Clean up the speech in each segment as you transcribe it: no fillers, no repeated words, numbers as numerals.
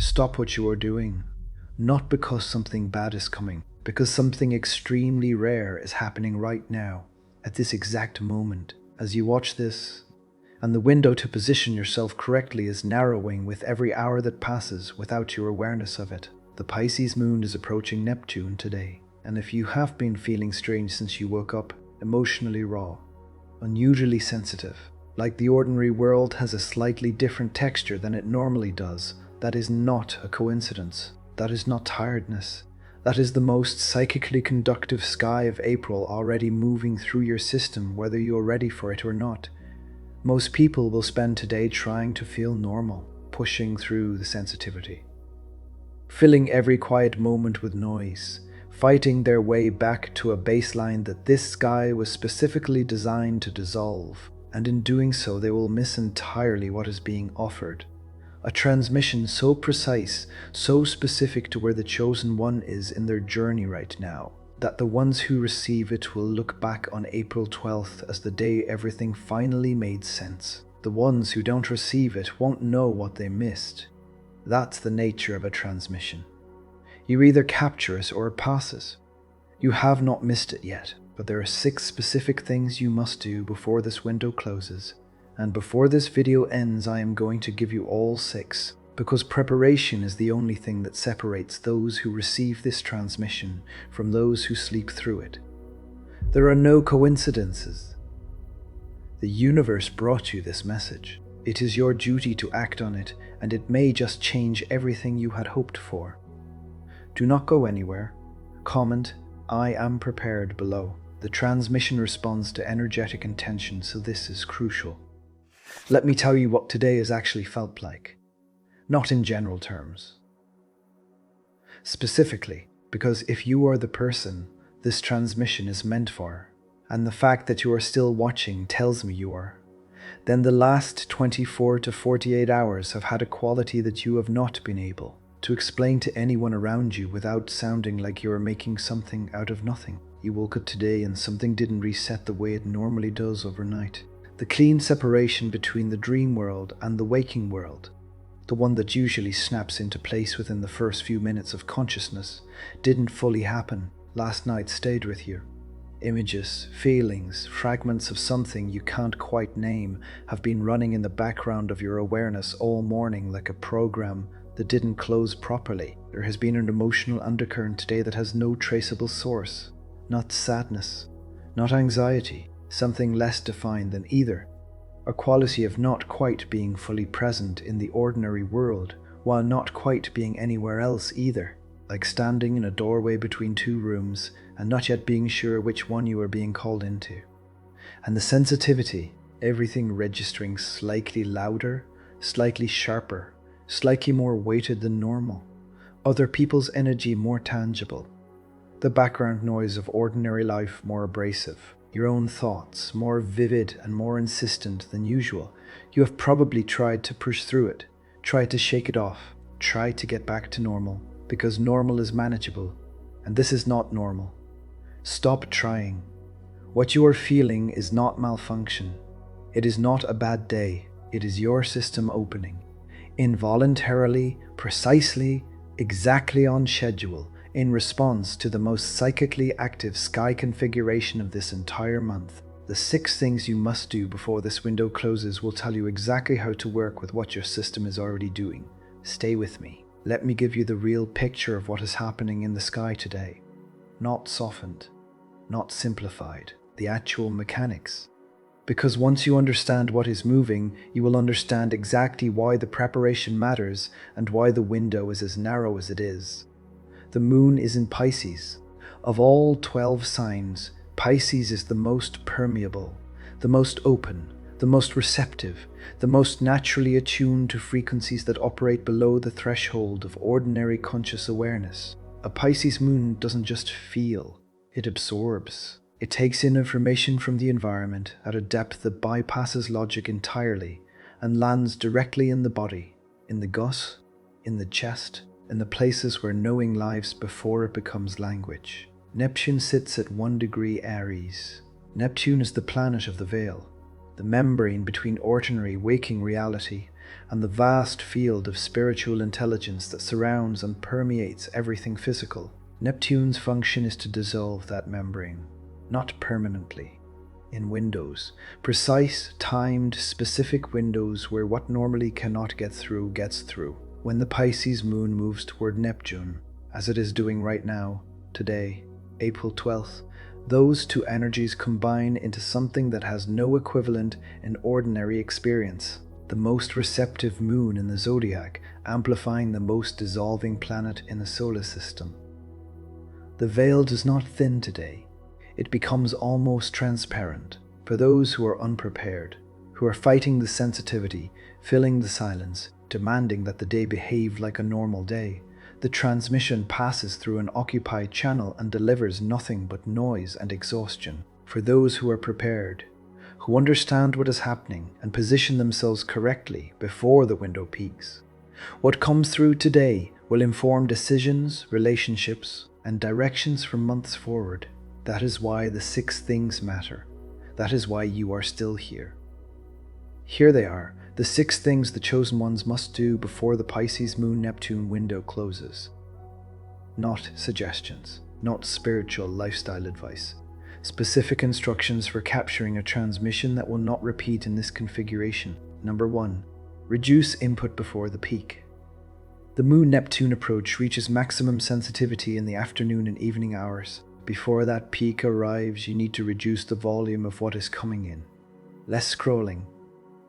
Stop what you are doing, not because something bad is coming, because something extremely rare is happening right now, at this exact moment. As you watch this, and the window to position yourself correctly is narrowing with every hour that passes without your awareness of it. The Pisces moon is approaching Neptune today, and if you have been feeling strange since you woke up, emotionally raw, unusually sensitive, like the ordinary world has a slightly different texture than it normally does, that is not a coincidence. That is not tiredness. That is the most psychically conductive sky of April already moving through your system, whether you're ready for it or not. Most people will spend today trying to feel normal, pushing through the sensitivity, filling every quiet moment with noise, fighting their way back to a baseline that this sky was specifically designed to dissolve, and in doing so they will miss entirely what is being offered. A transmission so precise, so specific to where the chosen one is in their journey right now, that the ones who receive it will look back on April 12th as the day everything finally made sense. The ones who don't receive it won't know what they missed. That's the nature of a transmission. You either capture it or it passes. You have not missed it yet, but there are 6 specific things you must do before this window closes. And before this video ends, I am going to give you all 6, because preparation is the only thing that separates those who receive this transmission from those who sleep through it. There are no coincidences. The universe brought you this message. It is your duty to act on it, and it may just change everything you had hoped for. Do not go anywhere. Comment, "I am prepared" below. The transmission responds to energetic intention, so this is crucial. Let me tell you what today has actually felt like. Not in general terms. Specifically, because if you are the person this transmission is meant for, and the fact that you are still watching tells me you are, then the last 24 to 48 hours have had a quality that you have not been able to explain to anyone around you without sounding like you are making something out of nothing. You woke up today and something didn't reset the way it normally does overnight. The clean separation between the dream world and the waking world, the one that usually snaps into place within the first few minutes of consciousness, didn't fully happen. Last night stayed with you. Images, feelings, fragments of something you can't quite name have been running in the background of your awareness all morning like a program that didn't close properly. There has been an emotional undercurrent today that has no traceable source. Not sadness, not anxiety, something less defined than either. A quality of not quite being fully present in the ordinary world, while not quite being anywhere else either. Like standing in a doorway between 2 rooms and not yet being sure which one you are being called into. And the sensitivity, everything registering slightly louder, slightly sharper, slightly more weighted than normal. Other people's energy more tangible. The background noise of ordinary life more abrasive. Your own thoughts more vivid and more insistent than usual. You have probably tried to push through it, tried to shake it off, tried to get back to normal, because normal is manageable, and this is not normal. Stop trying. What you are feeling is not malfunction. It is not a bad day. It is your system opening. Involuntarily, precisely, exactly on schedule, in response to the most psychically active sky configuration of this entire month. The 6 things you must do before this window closes will tell you exactly how to work with what your system is already doing. Stay with me. Let me give you the real picture of what is happening in the sky today. Not softened, not simplified, the actual mechanics. Because once you understand what is moving, you will understand exactly why the preparation matters and why the window is as narrow as it is. The moon is in Pisces. Of all 12 signs, Pisces is the most permeable, the most open, the most receptive, the most naturally attuned to frequencies that operate below the threshold of ordinary conscious awareness. A Pisces moon doesn't just feel, it absorbs. It takes in information from the environment at a depth that bypasses logic entirely and lands directly in the body, in the gut, in the chest, in the places where knowing lives before it becomes language. Neptune sits at 1 degree Aries. Neptune is the planet of the veil, the membrane between ordinary waking reality and the vast field of spiritual intelligence that surrounds and permeates everything physical. Neptune's function is to dissolve that membrane, not permanently, in windows, precise, timed, specific windows where what normally cannot get through gets through. When the Pisces moon moves toward Neptune, as it is doing right now, today, April 12th, those two energies combine into something that has no equivalent in ordinary experience. The most receptive moon in the zodiac, amplifying the most dissolving planet in the solar system. The veil does not thin today. It becomes almost transparent for those who are unprepared, who are fighting the sensitivity, filling the silence, demanding that the day behave like a normal day. The transmission passes through an occupied channel and delivers nothing but noise and exhaustion. For those who are prepared, who understand what is happening and position themselves correctly before the window peaks, what comes through today will inform decisions, relationships, and directions for months forward. That is why the 6 things matter. That is why you are still here. Here they are, the 6 things the chosen ones must do before the Pisces Moon-Neptune window closes. Not suggestions, not spiritual lifestyle advice. Specific instructions for capturing a transmission that will not repeat in this configuration. Number 1. Reduce input before the peak. The Moon-Neptune approach reaches maximum sensitivity in the afternoon and evening hours. Before that peak arrives, you need to reduce the volume of what is coming in. Less scrolling,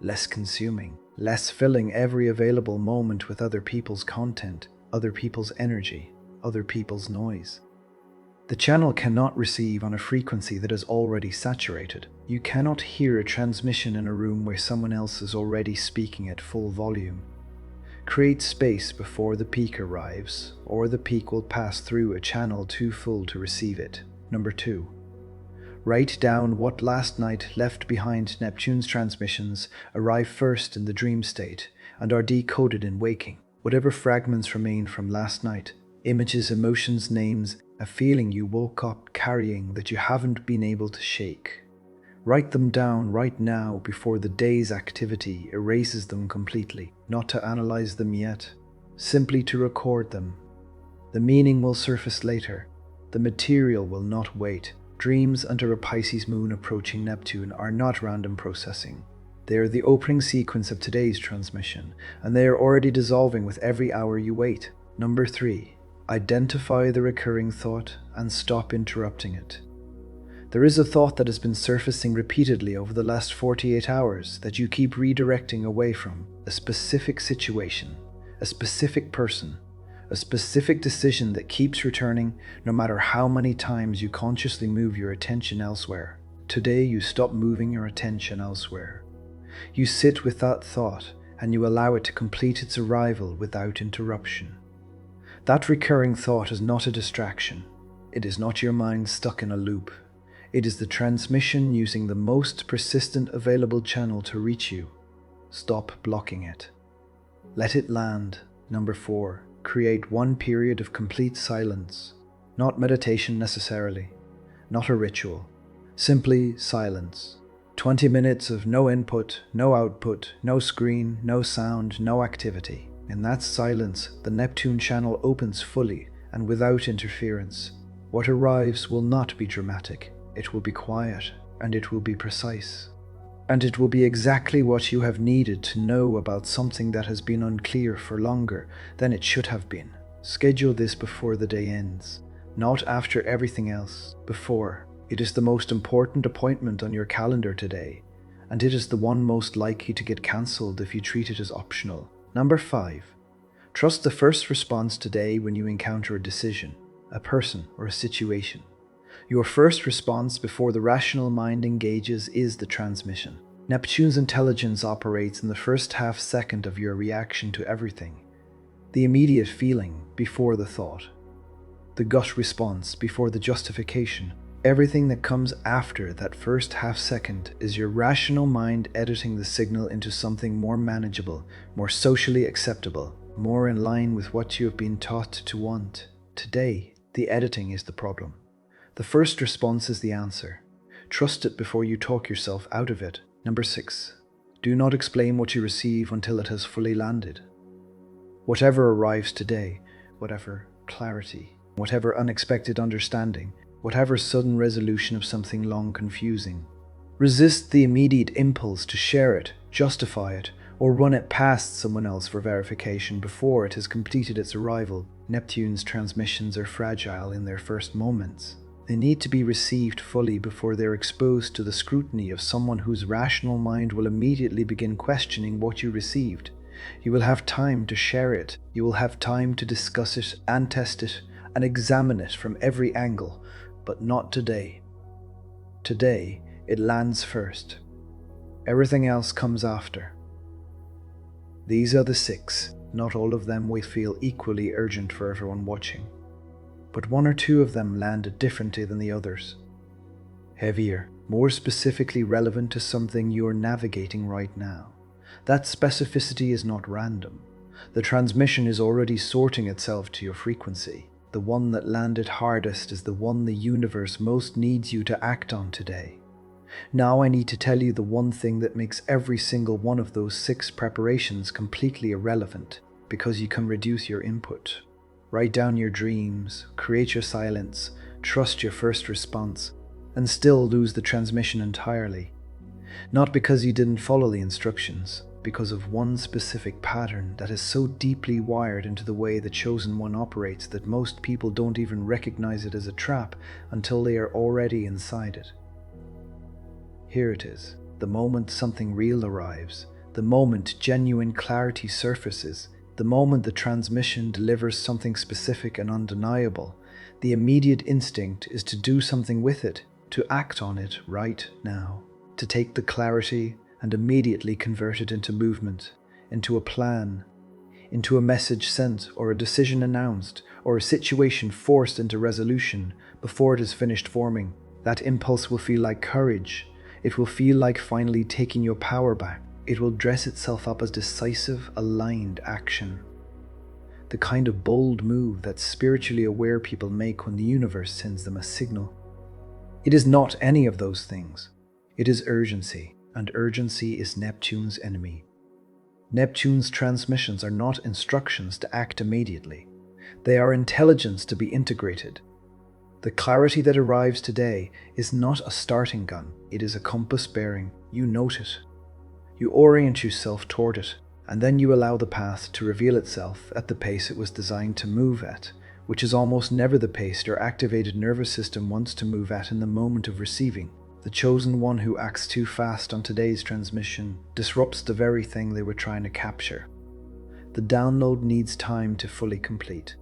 less consuming, less filling every available moment with other people's content, other people's energy, other people's noise. The channel cannot receive on a frequency that is already saturated. You cannot hear a transmission in a room where someone else is already speaking at full volume. Create space before the peak arrives, or the peak will pass through a channel too full to receive it. Number 2. Write down what last night left behind. Neptune's transmissions arrive first in the dream state and are decoded in waking. Whatever fragments remain from last night, images, emotions, names, a feeling you woke up carrying that you haven't been able to shake. Write them down right now before the day's activity erases them completely, not to analyze them yet, simply to record them. The meaning will surface later. The material will not wait. Dreams under a Pisces moon approaching Neptune are not random processing. They are the opening sequence of today's transmission, and they are already dissolving with every hour you wait. Number 3. Identify the recurring thought and stop interrupting it. There is a thought that has been surfacing repeatedly over the last 48 hours that you keep redirecting away from. A specific situation, a specific person, a specific decision that keeps returning no matter how many times you consciously move your attention elsewhere. Today you stop moving your attention elsewhere. You sit with that thought and you allow it to complete its arrival without interruption. That recurring thought is not a distraction. It is not your mind stuck in a loop. It is the transmission using the most persistent available channel to reach you. Stop blocking it. Let it land. Number 4. Create one period of complete silence. Not meditation necessarily. Not a ritual. Simply silence. 20 minutes of no input, no output, no screen, no sound, no activity. In that silence, the Neptune channel opens fully and without interference. What arrives will not be dramatic. It will be quiet, and it will be precise. And it will be exactly what you have needed to know about something that has been unclear for longer than it should have been. Schedule this before the day ends, not after everything else, before. It is the most important appointment on your calendar today, and it is the one most likely to get cancelled if you treat it as optional. Number 5. Trust the first response today when you encounter a decision, a person, or a situation. Your first response before the rational mind engages is the transmission. Neptune's intelligence operates in the first half second of your reaction to everything. The immediate feeling before the thought. The gut response before the justification. Everything that comes after that first half second is your rational mind editing the signal into something more manageable, more socially acceptable, more in line with what you have been taught to want. Today, the editing is the problem. The first response is the answer. Trust it before you talk yourself out of it. Number 6. Do not explain what you receive until it has fully landed. Whatever arrives today, whatever clarity, whatever unexpected understanding, whatever sudden resolution of something long confusing, resist the immediate impulse to share it, justify it, or run it past someone else for verification before it has completed its arrival. Neptune's transmissions are fragile in their first moments. They need to be received fully before they're exposed to the scrutiny of someone whose rational mind will immediately begin questioning what you received. You will have time to share it. You will have time to discuss it and test it and examine it from every angle, but not today. Today, it lands first. Everything else comes after. These are the 6. Not all of them will feel equally urgent for everyone watching, but 1 or 2 of them landed differently than the others. Heavier, more specifically relevant to something you're navigating right now. That specificity is not random. The transmission is already sorting itself to your frequency. The one that landed hardest is the one the universe most needs you to act on today. Now I need to tell you the one thing that makes every single one of those 6 preparations completely irrelevant, because you can reduce your input. Write down your dreams, create your silence, trust your first response, and still lose the transmission entirely. Not because you didn't follow the instructions, because of one specific pattern that is so deeply wired into the way the chosen one operates that most people don't even recognize it as a trap until they are already inside it. Here it is, the moment something real arrives, the moment genuine clarity surfaces, the moment the transmission delivers something specific and undeniable. The immediate instinct is to do something with it, to act on it right now, to take the clarity and immediately convert it into movement, into a plan, into a message sent or a decision announced or a situation forced into resolution before it is finished forming. That impulse will feel like courage. It will feel like finally taking your power back. It will dress itself up as decisive, aligned action. The kind of bold move that spiritually aware people make when the universe sends them a signal. It is not any of those things. It is urgency, and urgency is Neptune's enemy. Neptune's transmissions are not instructions to act immediately. They are intelligence to be integrated. The clarity that arrives today is not a starting gun. It is a compass bearing. You note it. You orient yourself toward it, and then you allow the path to reveal itself at the pace it was designed to move at, which is almost never the pace your activated nervous system wants to move at in the moment of receiving. The chosen one who acts too fast on today's transmission disrupts the very thing they were trying to capture. The download needs time to fully complete.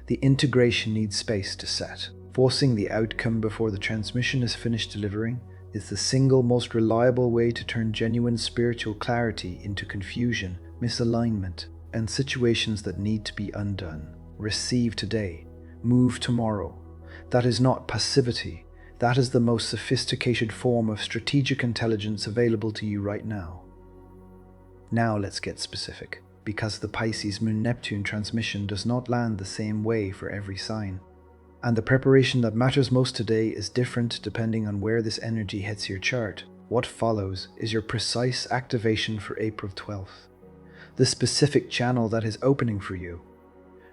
The integration needs space to set. Forcing the outcome before the transmission is finished delivering is the single most reliable way to turn genuine spiritual clarity into confusion, misalignment, and situations that need to be undone. Receive today, move tomorrow. That is not passivity. That is the most sophisticated form of strategic intelligence available to you right now. Now let's get specific, because the Pisces Moon-Neptune transmission does not land the same way for every sign. And the preparation that matters most today is different depending on where this energy hits your chart. What follows is your precise activation for April 12th, the specific channel that is opening for you,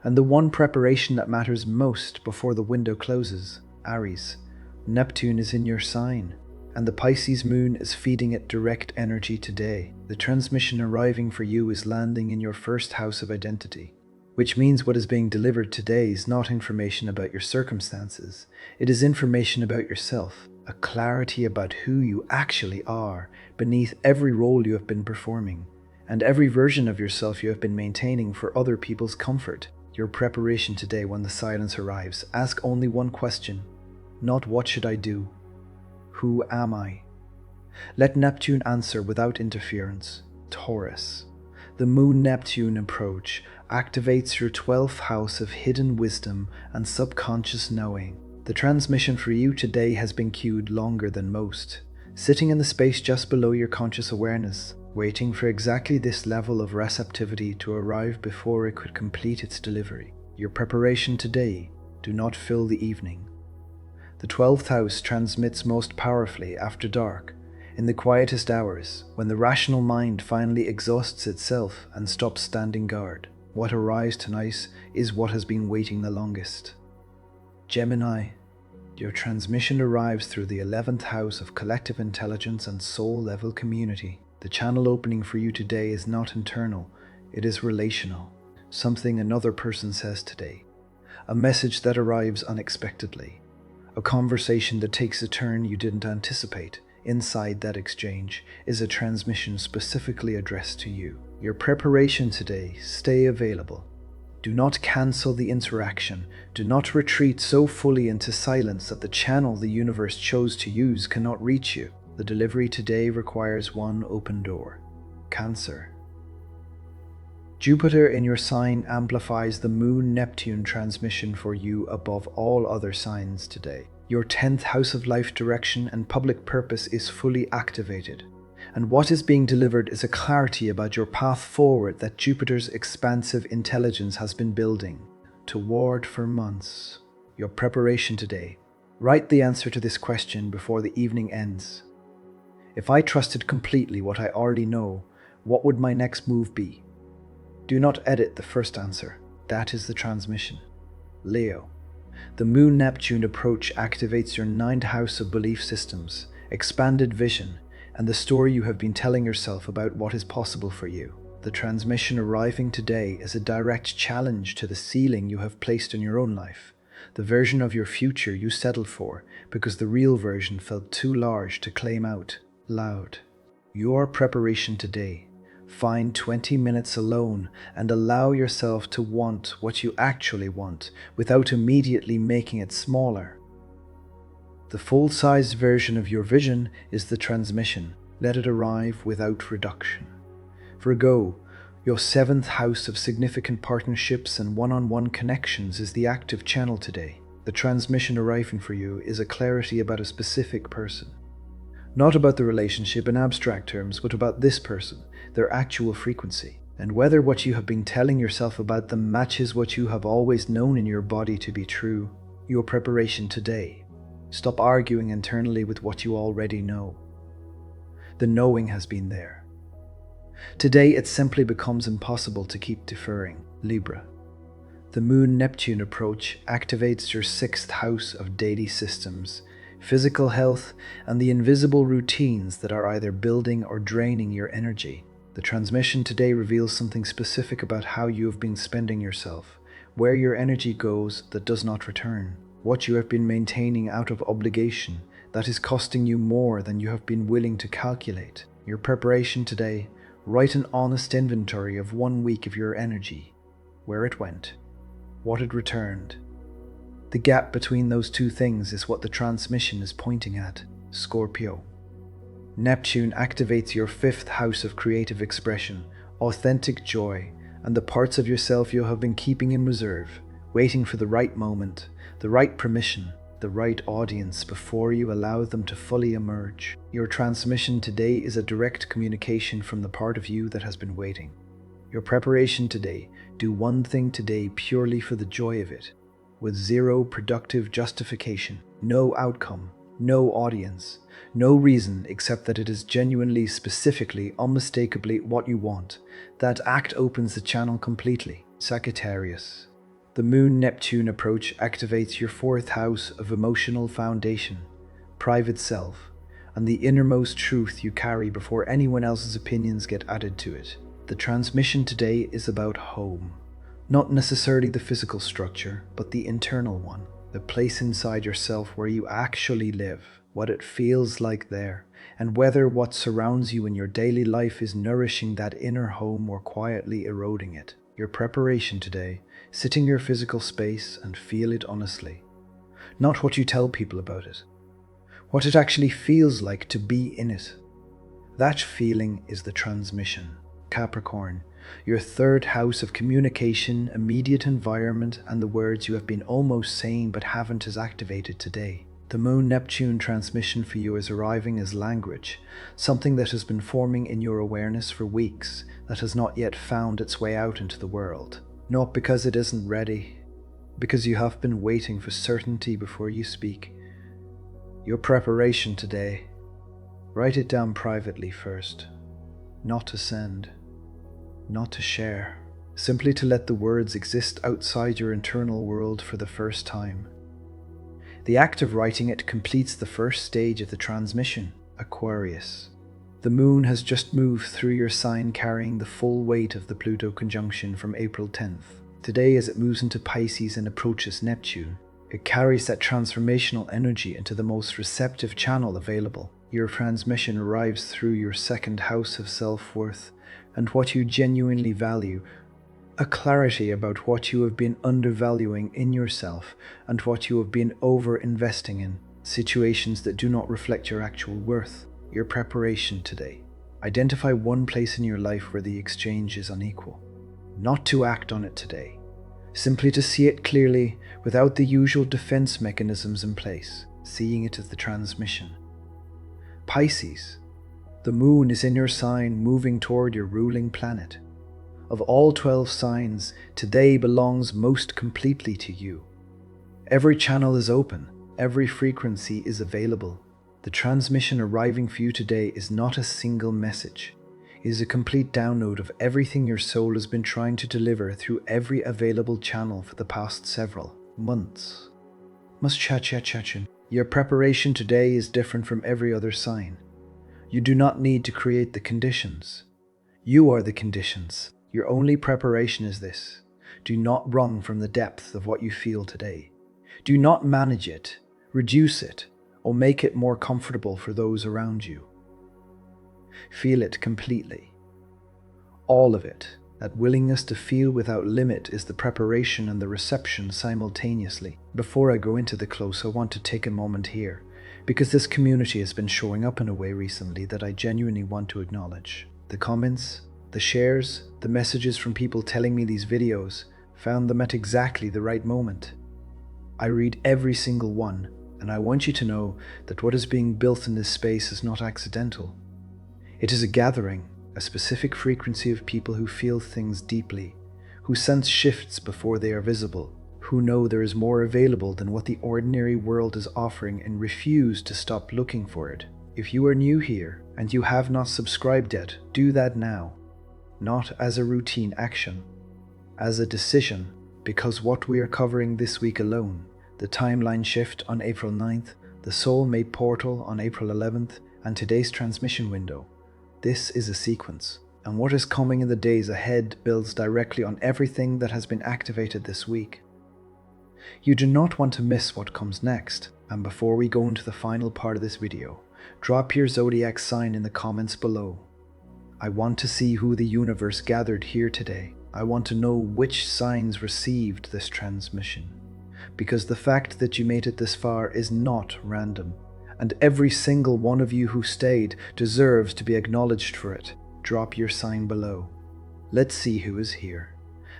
and the one preparation that matters most before the window closes. Aries, Neptune is in your sign, and the Pisces moon is feeding it direct energy today. The transmission arriving for you is landing in your first house of identity, which means what is being delivered today is not information about your circumstances. It is information about yourself, a clarity about who you actually are beneath every role you have been performing, and every version of yourself you have been maintaining for other people's comfort. Your preparation today, when the silence arrives, ask only one question, not what should I do? Who am I? Let Neptune answer without interference. Taurus, the Moon-Neptune approach activates your 12th house of hidden wisdom and subconscious knowing. The transmission for you today has been queued longer than most, sitting in the space just below your conscious awareness, waiting for exactly this level of receptivity to arrive before it could complete its delivery. Your preparation today do not fill the evening. The 12th house transmits most powerfully after dark. In the quietest hours, when the rational mind finally exhausts itself and stops standing guard, what arrives tonight is what has been waiting the longest. Gemini, your transmission arrives through the 11th house of collective intelligence and soul-level community. The channel opening for you today is not internal, it is relational. Something another person says today. A message that arrives unexpectedly. A conversation that takes a turn you didn't anticipate. Inside that exchange is a transmission specifically addressed to you. Your preparation today, stay available. Do not cancel the interaction. Do not retreat so fully into silence that the channel the universe chose to use cannot reach you. The delivery today requires one open door. Cancer. Jupiter in your sign amplifies the Moon-Neptune transmission for you above all other signs today. Your 10th house of life direction and public purpose is fully activated. And what is being delivered is a clarity about your path forward that Jupiter's expansive intelligence has been building toward for months. Your preparation today. Write the answer to this question before the evening ends. If I trusted completely what I already know, what would my next move be? Do not edit the first answer. That is the transmission. Leo. The Moon-Neptune approach activates your 9th house of belief systems, expanded vision, and the story you have been telling yourself about what is possible for you. The transmission arriving today is a direct challenge to the ceiling you have placed in your own life, the version of your future you settled for because the real version felt too large to claim out loud. Your preparation today. Find 20 minutes alone and allow yourself to want what you actually want without immediately making it smaller. The full-sized version of your vision is the transmission. Let it arrive without reduction. Virgo, your 7th house of significant partnerships and one-on-one connections is the active channel today. The transmission arriving for you is a clarity about a specific person. Not about the relationship in abstract terms, but about this person, their actual frequency, and whether what you have been telling yourself about them matches what you have always known in your body to be true. Your preparation today. Stop arguing internally with what you already know. The knowing has been there. Today it simply becomes impossible to keep deferring. Libra. The Moon-Neptune approach activates your 6th house of daily systems, physical health, and the invisible routines that are either building or draining your energy. The transmission today reveals something specific about how you have been spending yourself, where your energy goes that does not return, what you have been maintaining out of obligation that is costing you more than you have been willing to calculate. Your preparation today, write an honest inventory of 1 week of your energy, where it went, what it returned. The gap between those two things is what the transmission is pointing at. Scorpio. Neptune activates your 5th house of creative expression, authentic joy, and the parts of yourself you have been keeping in reserve, waiting for the right moment, the right permission, the right audience before you allow them to fully emerge. Your transmission today is a direct communication from the part of you that has been waiting. Your preparation today, do one thing today purely for the joy of it, with zero productive justification, no outcome, no audience, no reason except that it is genuinely, specifically, unmistakably what you want. That act opens the channel completely. Sagittarius. The Moon-Neptune approach activates your 4th house of emotional foundation, private self, and the innermost truth you carry before anyone else's opinions get added to it. The transmission today is about home. Not necessarily the physical structure, but the internal one. The place inside yourself where you actually live, what it feels like there, and whether what surrounds you in your daily life is nourishing that inner home or quietly eroding it. Your preparation today, sit in your physical space and feel it honestly. Not what you tell people about it. What it actually feels like to be in it. That feeling is the transmission. Capricorn. Your 3rd house of communication, immediate environment, and the words you have been almost saying but haven't is activated today. The Moon-Neptune transmission for you is arriving as language, something that has been forming in your awareness for weeks, that has not yet found its way out into the world. Not because it isn't ready, because you have been waiting for certainty before you speak. Your preparation today. Write it down privately first, not to send, not to share, simply to let the words exist outside your internal world for the first time. The act of writing it completes the first stage of the transmission, Aquarius. The moon has just moved through your sign, carrying the full weight of the Pluto conjunction from April 10th. Today, as it moves into Pisces and approaches Neptune, it carries that transformational energy into the most receptive channel available. Your transmission arrives through your second house of self-worth and what you genuinely value, a clarity about what you have been undervaluing in yourself and what you have been over-investing in, situations that do not reflect your actual worth. Your preparation today. Identify one place in your life where the exchange is unequal. Not to act on it today, simply to see it clearly without the usual defense mechanisms in place, seeing it as the transmission. Pisces, the moon is in your sign, moving toward your ruling planet. Of all 12 signs, today belongs most completely to you. Every channel is open, every frequency is available. The transmission arriving for you today is not a single message. It is a complete download of everything your soul has been trying to deliver through every available channel for the past several months. Your preparation today is different from every other sign. You do not need to create the conditions. You are the conditions. Your only preparation is this. Do not run from the depth of what you feel today. Do not manage it, reduce it, or make it more comfortable for those around you. Feel it completely. All of it. That willingness to feel without limit is the preparation and the reception simultaneously. Before I go into the close, I want to take a moment here, because this community has been showing up in a way recently that I genuinely want to acknowledge. The comments, the shares, the messages from people telling me these videos, found them at exactly the right moment. I read every single one, and I want you to know that what is being built in this space is not accidental. It is a gathering, a specific frequency of people who feel things deeply, who sense shifts before they are visible, who know there is more available than what the ordinary world is offering and refuse to stop looking for it. If you are new here and you have not subscribed yet, do that now. Not as a routine action, as a decision, because what we are covering this week alone, the timeline shift on April 9th, the soulmate portal on April 11th, and today's transmission window. This is a sequence, and what is coming in the days ahead builds directly on everything that has been activated this week. You do not want to miss what comes next, and before we go into the final part of this video, drop your zodiac sign in the comments below. I want to see who the universe gathered here today. I want to know which signs received this transmission. Because the fact that you made it this far is not random, and every single one of you who stayed deserves to be acknowledged for it. Drop your sign below. Let's see who is here.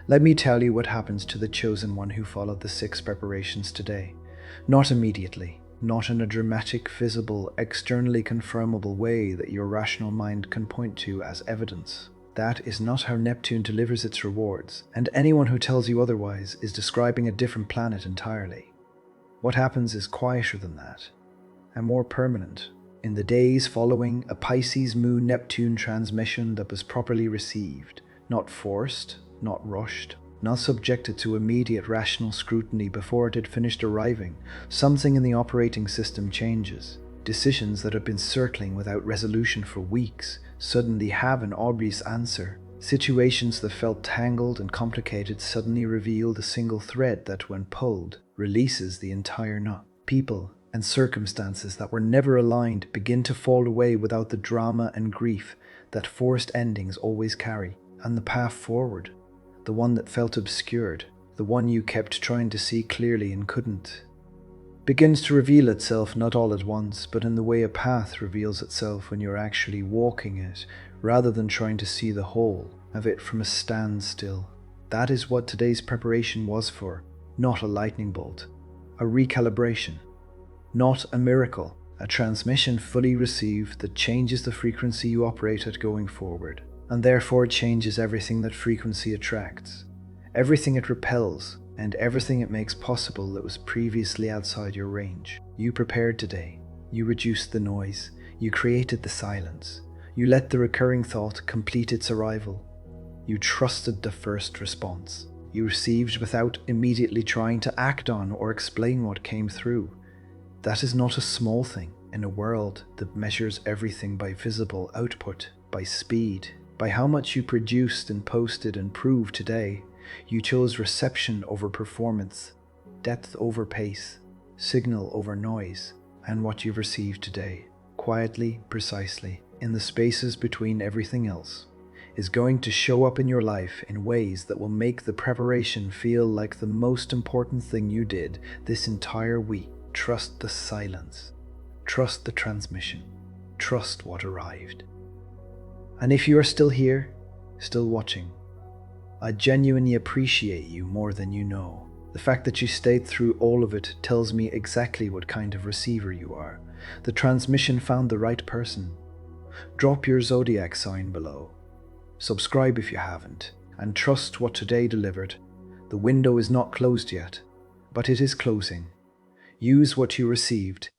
Let me tell you what happens to the chosen one who followed the 6 preparations today. Not immediately, not in a dramatic, visible, externally confirmable way that your rational mind can point to as evidence. That is not how Neptune delivers its rewards, and anyone who tells you otherwise is describing a different planet entirely. What happens is quieter than that, and more permanent. In the days following a Pisces Moon-Neptune transmission that was properly received, not forced, not rushed, not subjected to immediate rational scrutiny before it had finished arriving, something in the operating system changes. Decisions that have been circling without resolution for weeks suddenly have an obvious answer. Situations that felt tangled and complicated suddenly reveal the single thread that, when pulled, releases the entire knot. People and circumstances that were never aligned begin to fall away without the drama and grief that forced endings always carry. And the path forward, the one that felt obscured, the one you kept trying to see clearly and couldn't, begins to reveal itself not all at once, but in the way a path reveals itself when you're actually walking it, rather than trying to see the whole of it from a standstill. That is what today's preparation was for, not a lightning bolt, a recalibration, not a miracle, a transmission fully received that changes the frequency you operate at going forward, and therefore changes everything that frequency attracts, everything it repels, and everything it makes possible that was previously outside your range. You prepared today. You reduced the noise. You created the silence. You let the recurring thought complete its arrival. You trusted the first response. You received without immediately trying to act on or explain what came through. That is not a small thing in a world that measures everything by visible output, by speed, by how much you produced and posted and proved today. You chose reception over performance, depth over pace, signal over noise, and what you've received today, quietly, precisely, in the spaces between everything else, is going to show up in your life in ways that will make the preparation feel like the most important thing you did this entire week. Trust the silence. Trust the transmission. Trust what arrived. And if you are still here, still watching, I genuinely appreciate you more than you know. The fact that you stayed through all of it tells me exactly what kind of receiver you are. The transmission found the right person. Drop your zodiac sign below. Subscribe if you haven't, and trust what today delivered. The window is not closed yet, but it is closing. Use what you received